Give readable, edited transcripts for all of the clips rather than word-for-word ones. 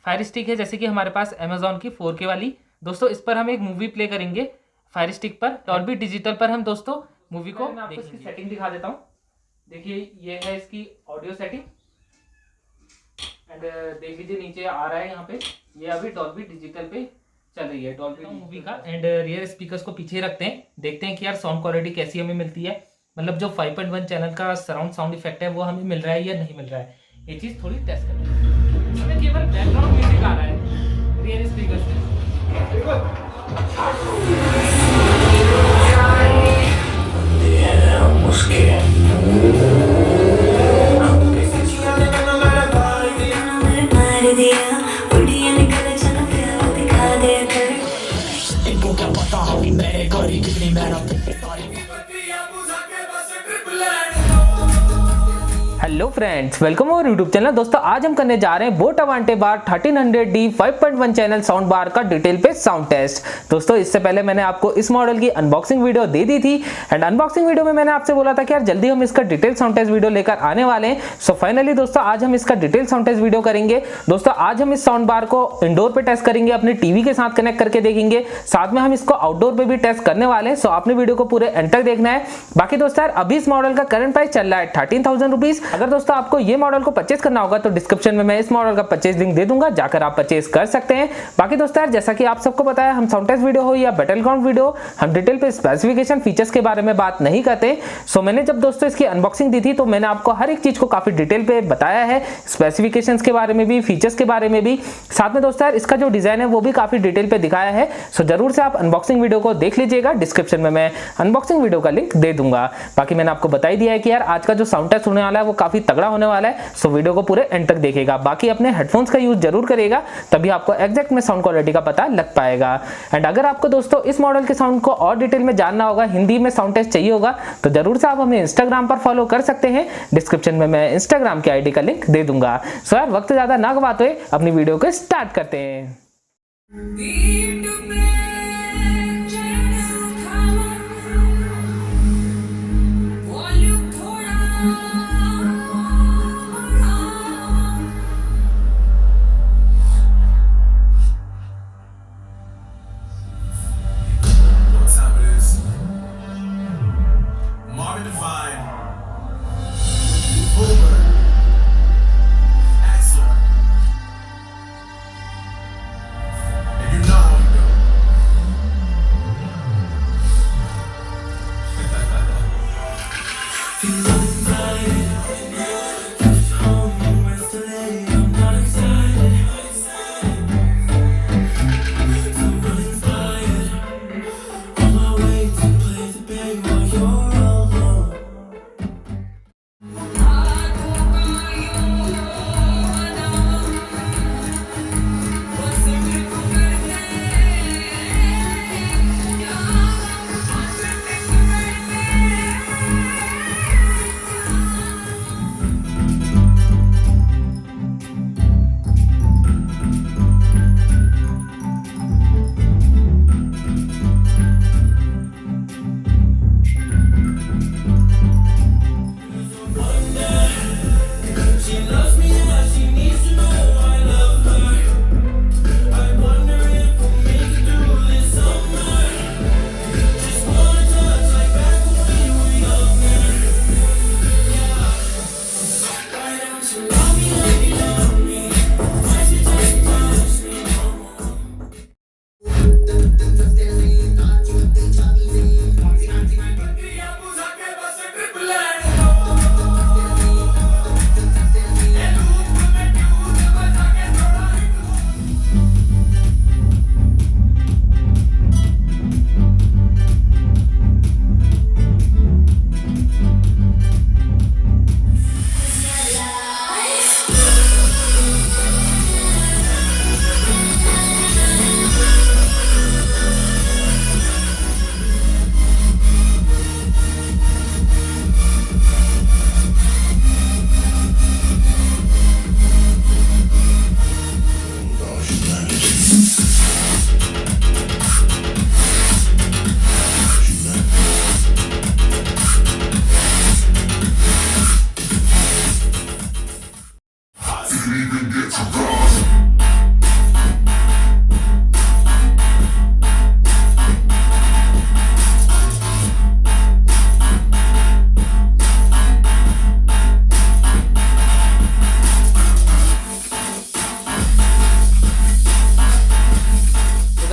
Fire stick है, जैसे कि हमारे पास अमेजॉन की 4K वाली। दोस्तों इस पर हम एक मूवी प्ले करेंगे फायर स्टिक पर, डॉल्बी डिजिटल पर हम दोस्तों मूवी को। मैं आपको इसकी सेटिंग दिखा देता हूँ। देखिए ये है इसकी ऑडियो सेटिंग एंड देख लीजिए नीचे आ रहा है यहाँ पे, ये अभी डॉल्बी डिजिटल पे चल रही है डॉल्बी मूवी का। एंड रियर स्पीकर्स को पीछे रखते हैं, देखते हैं कि यार साउंड क्वालिटी कैसी हमें मिलती है, मतलब जो 5.1 चैनल का सराउंड साउंड इफेक्ट है वो हमें मिल रहा है या नहीं मिल रहा है, ये चीज़ थोड़ी टेस्ट करनी है। इसमें केवल बैकग्राउंड म्यूजिक आ रहा है रियर स्पीकर से। हेलो फ्रेंड्स, वेलकम और यूट्यूब चैनल। दोस्तों आज हम करने जा रहे हैं बोट अवांटे बार 3100D 5.1 चैनल साउंड बार का डिटेल पे साउंड टेस्ट। दोस्तों इससे पहले मैंने आपको इस मॉडल की अनबॉक्सिंग वीडियो दे दी थी एंड अनबॉक्सिंग वीडियो में मैंने आपसे बोला था कि यार जल्दी हम इसका डिटेल साउंड टेस्ट वीडियो लेकर आने वाले हैं। सो फाइनली दोस्तों आज हम इसका डिटेल साउंड टेस्ट वीडियो करेंगे। दोस्तों आज हम इस साउंड बार को इंडोर पे टेस्ट करेंगे, अपने टीवी के साथ कनेक्ट करके देखेंगे, साथ में हम इसको आउटडोर पे भी टेस्ट करने वाले हैं। सो आपने वीडियो को पूरे एंड तक देखना है। बाकी दोस्तों यार अभी इस मॉडल का करंट प्राइस चल रहा है 13,000 रुपीज। अगर दोस्तों आपको ये मॉडल को परचेज करना होगा तो डिस्क्रिप्शन में मैं इस मॉडल का परचेज लिंक दे दूंगा, जाकर आप परचेज कर सकते हैं। बाकी दोस्तों यार जैसा कि आप सबको पता है, हम साउंड टेस्ट वीडियो हो या बैटल ग्राउंड वीडियो, हम डिटेल पे स्पेसिफिकेशन फीचर्स के बारे में बात नहीं करते। सो मैंने जब दोस्तों इसकी अनबॉक्सिंग दी थी तो मैंने आपको हर एक चीज को काफी डिटेल पे बताया है, स्पेसिफिकेशंस के बारे में भी, फीचर्स के बारे में भी, साथ में दोस्तों यार इसका जो डिजाइन है वो भी काफी डिटेल पे दिखाया है। सो जरूर से आप अनबॉक्सिंग वीडियो को देख लीजिएगा, डिस्क्रिप्शन में मैं अनबॉक्सिंग वीडियो का लिंक दे दूंगा। बाकी मैंने आपको बता ही दिया है कि यार आज का जो साउंड टेस्ट होने वाला है वो काफी तगड़ा होने वाला है। सो वीडियो को पूरे एंड तक देखेगा। बाकी अपने हेडफोन्स का यूज जरूर करेगा, तभी आपको एग्जैक्ट में साउंड क्वालिटी का पता लग पाएगा। एंड अगर आपको दोस्तों इस मॉडल के साउंड को और डिटेल में जानना होगा, हिंदी में साउंड टेस्ट चाहिए होगा, तो जरूर से आप हमें इंस्टाग्राम पर फॉलो कर सकते हैं। डिस्क्रिप्शन में मैं इंस्टाग्राम की आईडी का लिंक दे दूंगा। सो यार वक्त ज्यादा ना गवाते हुए अपनी वीडियो को स्टार्ट करते हैं।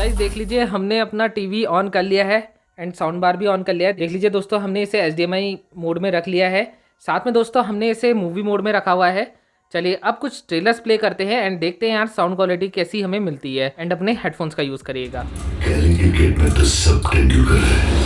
गाइस देख लीजिए हमने अपना टीवी ऑन कर लिया है एंड साउंड बार भी ऑन कर लिया है। देख लीजिए दोस्तों हमने इसे HDMI मोड में रख लिया है। साथ में दोस्तों हमने इसे मूवी मोड में रखा हुआ है। चलिए अब कुछ ट्रेलर्स प्ले करते हैं एंड देखते हैं यार साउंड क्वालिटी कैसी हमें मिलती है। एंड अपने हेडफोन्स का यूज़ करिएगा। क्रिकेट में तो सब तेंदुलकर है।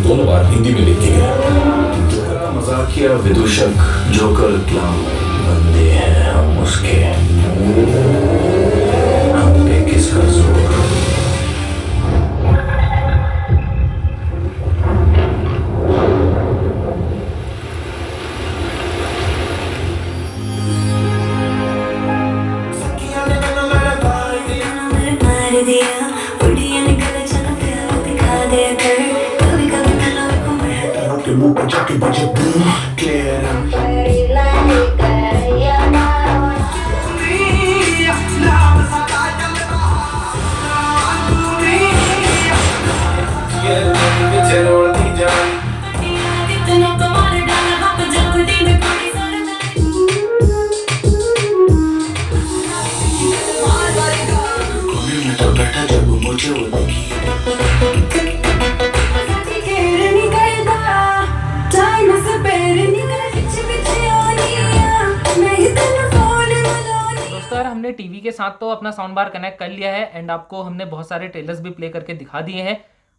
दोनों बार हिंदी में लिखी गई। मजाकिया विदूषक जोकर क्लाउन बंदे हैं हम उसके, हम पे किसका जोर। मुंह पे जाके बजे बूम क्लियर। तो बैठा जब मुझे वो देखी हमने टीवी के साथ तो अपना साउंड बार कनेक्ट कर लिया है एंड आपको हमने बहुत सारे ट्रेलर्स भी प्ले करके दिखा दिए हैं।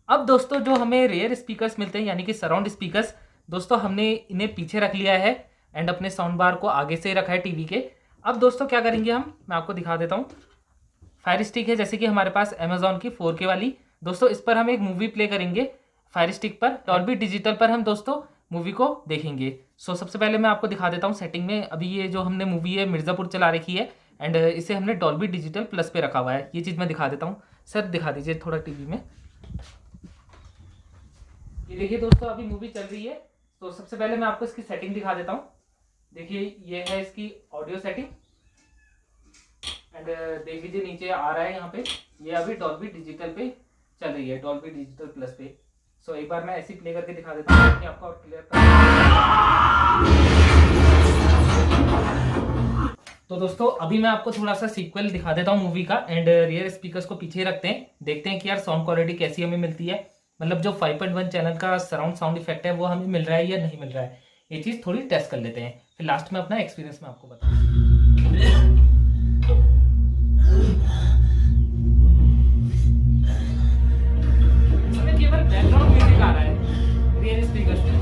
अब दोस्तों जो हमें रेयर स्पीकर्स मिलते हैं यानी कि सराउंड स्पीकर्स, दोस्तों हमने इन्हें पीछे रख लिया है एंड अपने साउंड बार को आगे से रखा है टीवी के। अब दोस्तों क्या करेंगे मैं आपको दिखा देता हूँ। फायर स्टिक है जैसे कि हमारे पास अमेजॉन की 4K वाली, दोस्तों इस पर हम एक मूवी प्ले करेंगे फायर स्टिक पर। डॉल्बी डिजिटल पर हम दोस्तों मूवी को देखेंगे। सबसे पहले मैं आपको दिखा देता हूँ सेटिंग में। अभी ये जो हमने मूवी है मिर्ज़ापुर चला रखी है एंड इसे हमने डॉल्बी डिजिटल प्लस पे रखा हुआ है। ये चीज़ मैं दिखा देता हूँ। सर दिखा दीजिए थोड़ा टीवी में। ये देखिए दोस्तों अभी मूवी चल रही है। तो सबसे पहले मैं आपको इसकी सेटिंग दिखा देता हूँ। देखिए ये है इसकी ऑडियो सेटिंग एंड देख लीजिए नीचे आ रहा है यहाँ पे। ये अभी डॉल्बी डिजिटल पे चल रही है, डॉल्बी डिजिटल प्लस पे। एक बार मैं ऐसे प्ले करके दिखा देता हूँ कि आपको और क्लियर। तो दोस्तों अभी मैं आपको थोड़ा सा सीक्वल दिखा देता हूँ मूवी का एंड रियर स्पीकर्स को पीछे रखते हैं, देखते हैं कि यार साउंड क्वालिटी कैसी हमें मिलती है। मतलब जो 5.1 चैनल का सराउंड साउंड इफेक्ट है वो हमें मिल रहा है या नहीं मिल रहा है, ये चीज़ थोड़ी टेस्ट कर लेते हैं। फिर लास्ट में अपना एक्सपीरियंस मैं आपको बताऊँ। केवल बैकग्राउंड म्यूजिक आ रहा है रियर स्पीकर्स में।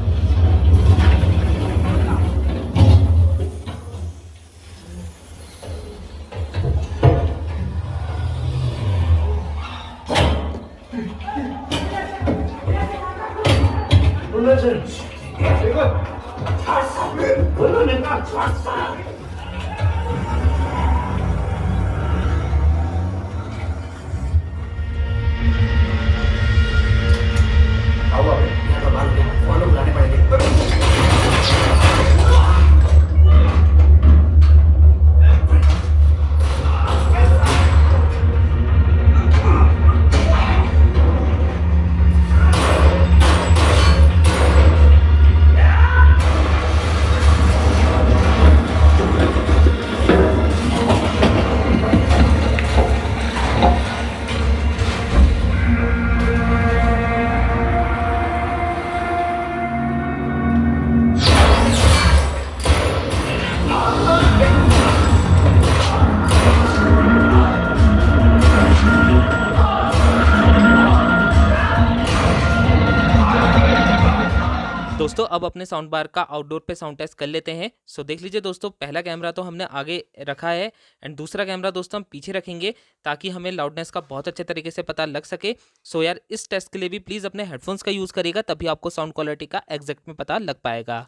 दोस्तों अब अपने साउंड बार का आउटडोर पे साउंड टेस्ट कर लेते हैं। देख लीजिए दोस्तों पहला कैमरा तो हमने आगे रखा है एंड दूसरा कैमरा दोस्तों हम पीछे रखेंगे ताकि हमें लाउडनेस का बहुत अच्छे तरीके से पता लग सके। यार इस टेस्ट के लिए भी प्लीज़ अपने हेडफोन्स का यूज़ करिएगा, तभी आपको साउंड क्वालिटी का एग्जैक्ट में पता लग पाएगा।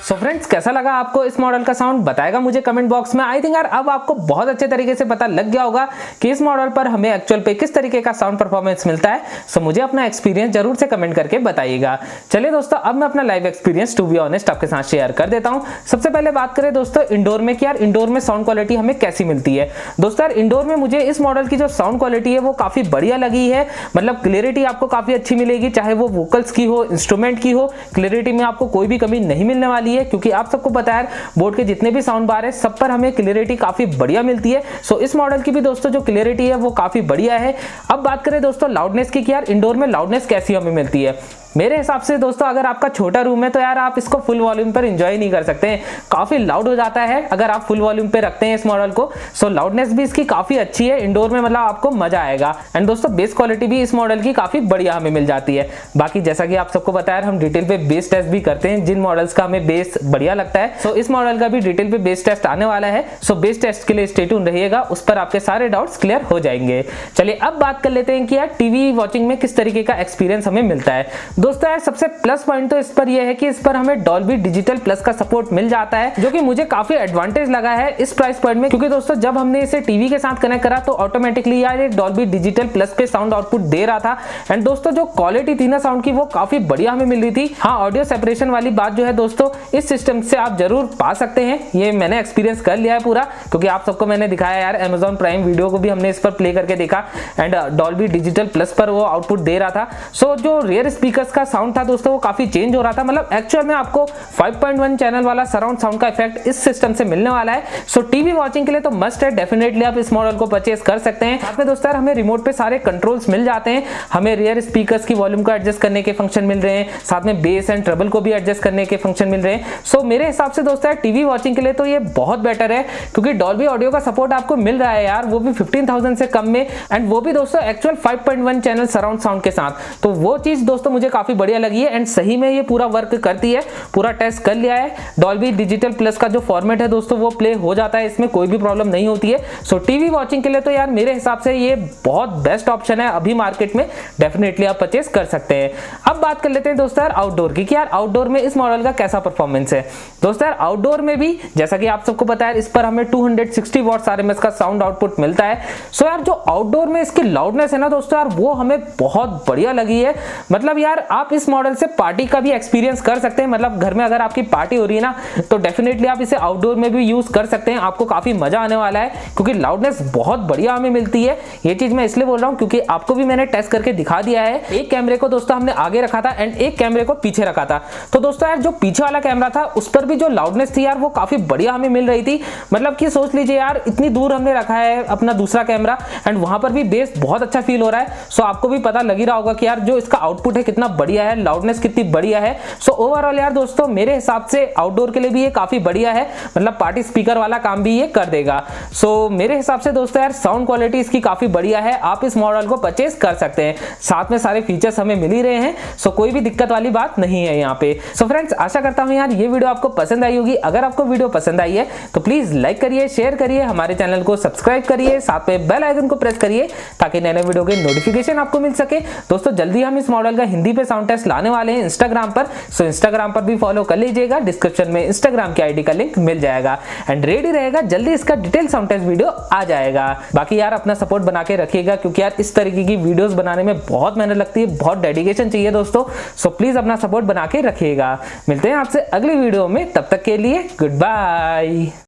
सो फ्रेंड्स, कैसा लगा आपको इस मॉडल का साउंड? बताएगा मुझे कमेंट बॉक्स में। आई थिंक यार अब आपको बहुत अच्छे तरीके से पता लग गया होगा कि इस मॉडल पर हमें एक्चुअल पे किस तरीके का साउंड परफॉर्मेंस मिलता है। सो मुझे अपना एक्सपीरियंस जरूर से कमेंट करके बताइएगा। चलिए दोस्तों, अब मैं अपना live experience to be honest आपके साथ शेयर कर देता हूँ। सबसे पहले बात करें दोस्तों इंडोर में कि यार इंडोर में साउंड क्वालिटी हमें कैसी मिलती है। दोस्तों यार इंडोर में मुझे इस मॉडल की जो साउंड क्वालिटी है वो काफी बढ़िया लगी है। मतलब क्लियरिटी आपको काफी अच्छी मिलेगी, चाहे वो वोकल्स की हो, इंस्ट्रूमेंट की हो, क्लियरिटी में आपको कोई भी कमी नहीं मिलने वाली है। क्योंकि आप सबको पता है बोट के जितने भी साउंड बार है सब पर हमें क्लियरिटी काफी बढ़िया मिलती है। सो इस मॉडल की भी दोस्तों जो क्लियरिटी है वो काफी बढ़िया है। अब बात करें दोस्तों लाउडनेस की कि यार इंडोर में लाउडनेस कैसी हमें मिलती है। मेरे हिसाब से दोस्तों अगर आपका छोटा रूम है तो यार आप इसको फुल वॉल्यूम पर एंजॉय नहीं कर सकते हैं, काफी लाउड हो जाता है अगर आप फुल वॉल्यूम पे रखते हैं इस मॉडल को। सो लाउडनेस भी इसकी काफी अच्छी है इंडोर में, मतलब आपको मजा आएगा। एंड दोस्तों बेस क्वालिटी भी इस मॉडल की काफी बढ़िया हमें मिल जाती है। बाकी जैसा कि आप सबको पता है हम डिटेल पे बेस टेस्ट भी करते हैं जिन मॉडल्स का हमें बेस बढ़िया लगता है। सो इस मॉडल का भी डिटेल पे बेस टेस्ट आने वाला है। सो बेस टेस्ट के लिए स्टे ट्यून रहिएगा, उस पर आपके सारे डाउट्स क्लियर हो जाएंगे। चलिए अब बात कर लेते हैं कि यार टीवी वॉचिंग में किस तरीके का एक्सपीरियंस हमें मिलता है। दोस्तों यार सबसे प्लस पॉइंट तो इस पर यह है कि इस पर हमें डॉल्बी डिजिटल प्लस का सपोर्ट मिल जाता है, जो कि मुझे काफी एडवांटेज लगा है इस प्राइस पॉइंट में। क्योंकि दोस्तों जब हमने इसे टीवी के साथ कनेक्ट करा तो ऑटोमेटिकली यार ये डॉल्बी डिजिटल प्लस पे साउंड आउटपुट दे रहा था। एंड दोस्तों जो क्वालिटी थी ना साउंड की वो काफी बढ़िया हमें मिल रही थी। हाँ, ऑडियो सेपरेशन वाली बात जो है दोस्तों इस सिस्टम से आप जरूर पा सकते हैं, ये मैंने एक्सपीरियंस कर लिया है पूरा। क्योंकि आप सबको मैंने दिखाया यार Amazon प्राइम वीडियो को भी हमने इस पर प्ले करके देखा एंड डॉल्बी डिजिटल प्लस पर वो आउटपुट दे रहा था। सो जो रियर स्पीकर्स का साउंड था दोस्तों वो काफी चेंज हो रहा था। मतलब एक्चुअल में आपको 5.1 चैनल वाला सराउंड साउंड का इफेक्ट इस सिस्टम से मिलने वाला है। सो टीवी वॉचिंग के लिए तो मस्ट है, डेफिनेटली आप इस मॉडल को परचेस कर सकते हैं। साथ में दोस्तों हमें रिमोट पे सारे कंट्रोल्स मिल जाते हैं। हमें रियर स्पीकर्स की वॉल्यूम को एडजस्ट करने के फंक्शन मिल रहे हैं, साथ में बेस एंड ट्रबल को भी एडजस्ट करने के फंक्शन मिल रहे हैं। सो मेरे हिसाब से दोस्तों टीवी वॉचिंग के लिए तो ये बहुत बेटर है, क्योंकि डॉल्बी ऑडियो का सपोर्ट आपको मिल रहा है यार, वो भी 15,000 से कम में, एंड वो भी दोस्तों एक्चुअल 5.1 चैनल सराउंड साउंड के साथ। तो वो चीज दोस्तों मुझे काफी बढ़िया लगी है एंड सही में ये पूरा वर्क करती है। पूरा टेस्ट कर लिया है। डॉल्बी डिजिटल प्लस का जो फॉर्मेट है दोस्तों वो प्ले हो जाता है, इसमें कोई भी प्रॉब्लम नहीं होती है। सो टीवी वॉचिंग के लिए तो यार मेरे हिसाब से ये बहुत बेस्ट ऑप्शन है अभी मार्केट में, डेफिनेटली आप परचेस कर सकते हैं। अब बात कर लेते हैं दोस्तों यार आउटडोर की कि यार आउटडोर में इस मॉडल का कैसा परफॉर्मेंस है। दोस्तों यार आउटडोर में भी जैसा कि आप सबको पता है इस पर हमें 260 वॉट्स RMS का साउंड आउटपुट मिलता है। सो यार जो आउटडोर में इसकी लाउडनेस है ना दोस्तों यार वो हमें बहुत बढ़िया लगी है। मतलब यार आप इस मॉडल से पार्टी का भी एक्सपीरियंस कर सकते हैं। मतलब घर में अगर आपकी पार्टी हो रही है ना तो डेफिनेटली आप इसे आउटडोर में भी यूज कर सकते हैं, आपको काफी मजा आने वाला है क्योंकि लाउडनेस बहुत बढ़िया हमें मिलती है। ये चीज मैं इसलिए बोल रहा हूं क्योंकि आपको भी मैंने टेस्ट करके दिखा दिया है। एक कैमरे को दोस्तों हमने आगे रखा था एंड एक कैमरे को पीछे रखा था। तो दोस्तों यार जो पीछे वाला कैमरा था उस पर भी जो लाउडनेस थी यार वो काफी बढ़िया हमें मिल रही थी। मतलब कि सोच लीजिए यार इतनी दूर हमने रखा है अपना दूसरा कैमरा एंड वहां पर भी बेस बहुत अच्छा फील हो रहा है। सो आपको भी पता लग ही रहा होगा कि यार जो इसका आउटपुट है कितना बढ़िया है, लाउडनेस कितनी बढ़िया है। सो ओवरऑल यार दोस्तों मेरे हिसाब से आउटडोर के लिए भी ये काफी बढ़िया है, मतलब पार्टी स्पीकर वाला काम भी ये कर देगा। सो मेरे हिसाब से दोस्तों यार साउंड क्वालिटी इसकी काफी बढ़िया है, आप इस मॉडल को परचेस कर सकते हैं। साथ में सारे फीचर्स हमें मिल ही रहे हैं, सो कोई भी दिक्कत वाली बात नहीं है यहाँ पे। सो फ्रेंड्स आशा करता हूँ यार ये वीडियो आपको पसंद आई होगी। अगर आपको वीडियो पसंद आई है तो प्लीज लाइक करिए, शेयर करिए, हमारे चैनल को सब्सक्राइब करिए, साथ में बेल आइकन को प्रेस करिए ताकि नए नए वीडियो के नोटिफिकेशन आपको मिल सके। दोस्तों जल्दी हम इस मॉडल का हिंदी पे साउंड टेस्ट लाने वाले हैं इंस्टाग्राम पर। सो इंस्टाग्राम पर भी फॉलो कर लीजिएगा, डिस्क्रिप्शन में इंस्टाग्राम की आईडी का लिंक मिल जाएगा एंड रेडी रहेगा, जल्दी इसका डिटेल साउंड टेस्ट वीडियो आ जाएगा। बाकी यार अपना सपोर्ट बना के रखिएगा क्योंकि यार इस तरीके की वीडियोस बनाने में बहुत मेहनत लगती है, बहुत डेडिकेशन चाहिए दोस्तों। सो प्लीज अपना सपोर्ट बना के रखिएगा। मिलते हैं आपसे अगली वीडियो में, तब तक के लिए गुड बाय।